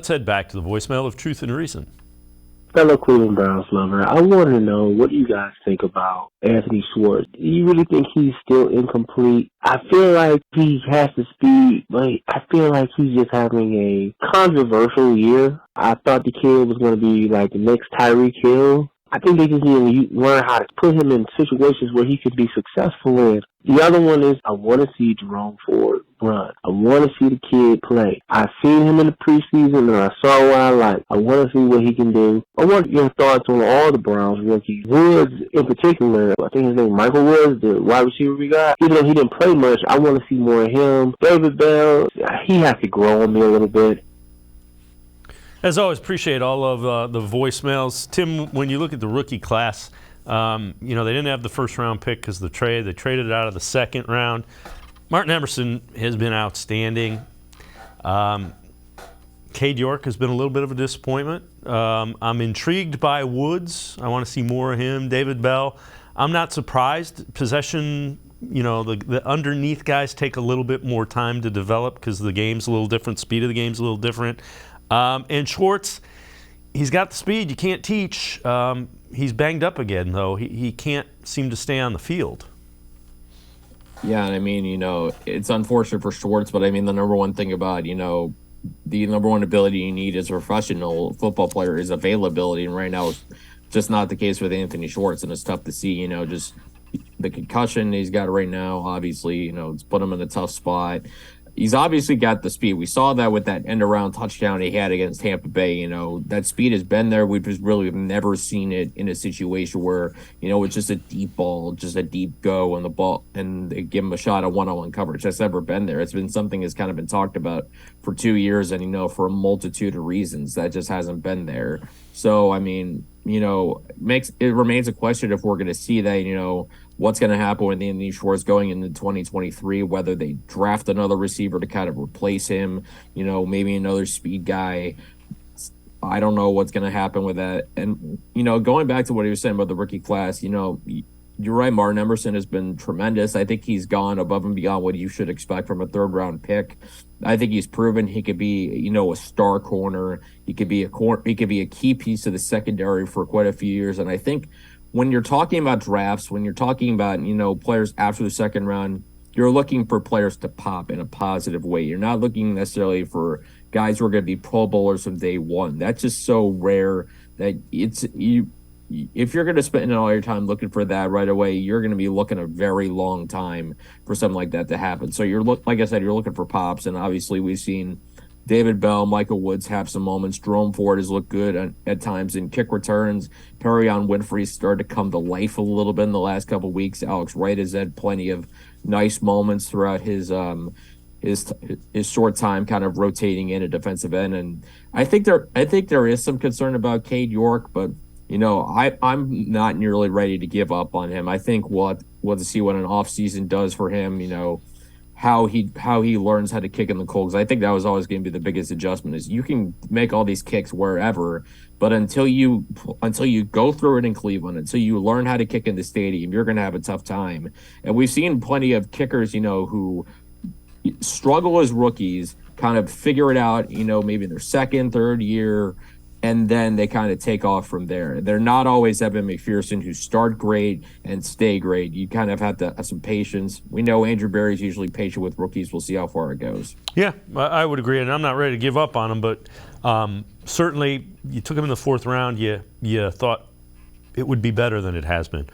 Let's head back to the voicemail of Truth and Reason. Fellow Cleveland Browns lover, I want to know what you guys think about Anthony Schwartz. Do you really think he's still incomplete? I feel like he has the speed, but I feel like he's just having a controversial year. I thought the kid was going to be like the next Tyreek Hill. I think they just need to learn how to put him in situations where he could be successful in. The other one is I want to see Jerome Ford run. I want to see the kid play. I've seen him in the preseason and I saw what I like. I want to see what he can do. I want your thoughts on all the Browns rookies. Woods in particular, I think his name is Michael Woods, the wide receiver we got. Even though he didn't play much, I want to see more of him. David Bell, he has to grow on me a little bit. As always, appreciate all of the voicemails. Tim, when you look at the rookie class, they didn't have the first-round pick because of the trade. They traded it out of the second round. Martin Emerson has been outstanding. Cade York has been a little bit of a disappointment. I'm intrigued by Woods. I want to see more of him. David Bell, I'm not surprised. Possession, the underneath guys take a little bit more time to develop because the game's a little different, speed of the game's a little different. And Schwartz, he's got the speed you can't teach. He's banged up again, though. He can't seem to stay on the field. Yeah, and I mean, it's unfortunate for Schwartz, but I mean, the number one thing about, the number one ability you need as a professional football player is availability. And right now, it's just not the case with Anthony Schwartz, and it's tough to see, just the concussion he's got right now, obviously, it's put him in a tough spot. He's obviously got the speed. We saw that with that end-around touchdown he had against Tampa Bay. That speed has been there. We've just really never seen it in a situation where, it's just a deep ball, just a deep go on the ball, and they give him a shot at one-on-one coverage. That's never been there. It's been something that's kind of been talked about for 2 years, and, for a multitude of reasons. That just hasn't been there. So, I mean, it remains a question if we're going to see that, what's going to happen with Anthony Schwartz going into 2023, whether they draft another receiver to kind of replace him, maybe another speed guy. I don't know what's going to happen with that. And, going back to what he was saying about the rookie class, you're right. Martin Emerson has been tremendous. I think he's gone above and beyond what you should expect from a third-round pick. I think he's proven he could be, a star corner. He could be a key piece of the secondary for quite a few years. And I think when you're talking about drafts, when you're talking about, players after the second round, you're looking for players to pop in a positive way. You're not looking necessarily for guys who are going to be Pro Bowlers from day one. That's just so rare that if you're going to spend all your time looking for that right away, you're going to be looking a very long time for something like that to happen. So like I said, you're looking for pops, and obviously we've seen David Bell, Michael Woods have some moments. Jerome Ford has looked good at times in kick returns. Perrion Winfrey's started to come to life a little bit in the last couple of weeks. Alex Wright has had plenty of nice moments throughout his short time kind of rotating in a defensive end. And I think there is some concern about Cade York, but I'm not nearly ready to give up on him. I think we'll have to see what an offseason does for him, how he learns how to kick in the cold. 'Cause I think that was always going to be the biggest adjustment is you can make all these kicks wherever, but until you go through it in Cleveland, until you learn how to kick in the stadium, you're going to have a tough time. And we've seen plenty of kickers, who struggle as rookies, kind of figure it out, maybe in their second, third year, and then they kind of take off from there. They're not always Evan McPherson, who start great and stay great. You kind of have to have some patience. We know Andrew Berry's usually patient with rookies. We'll see how far it goes. Yeah, I would agree, and I'm not ready to give up on him, but certainly you took him in the fourth round. You thought it would be better than it has been.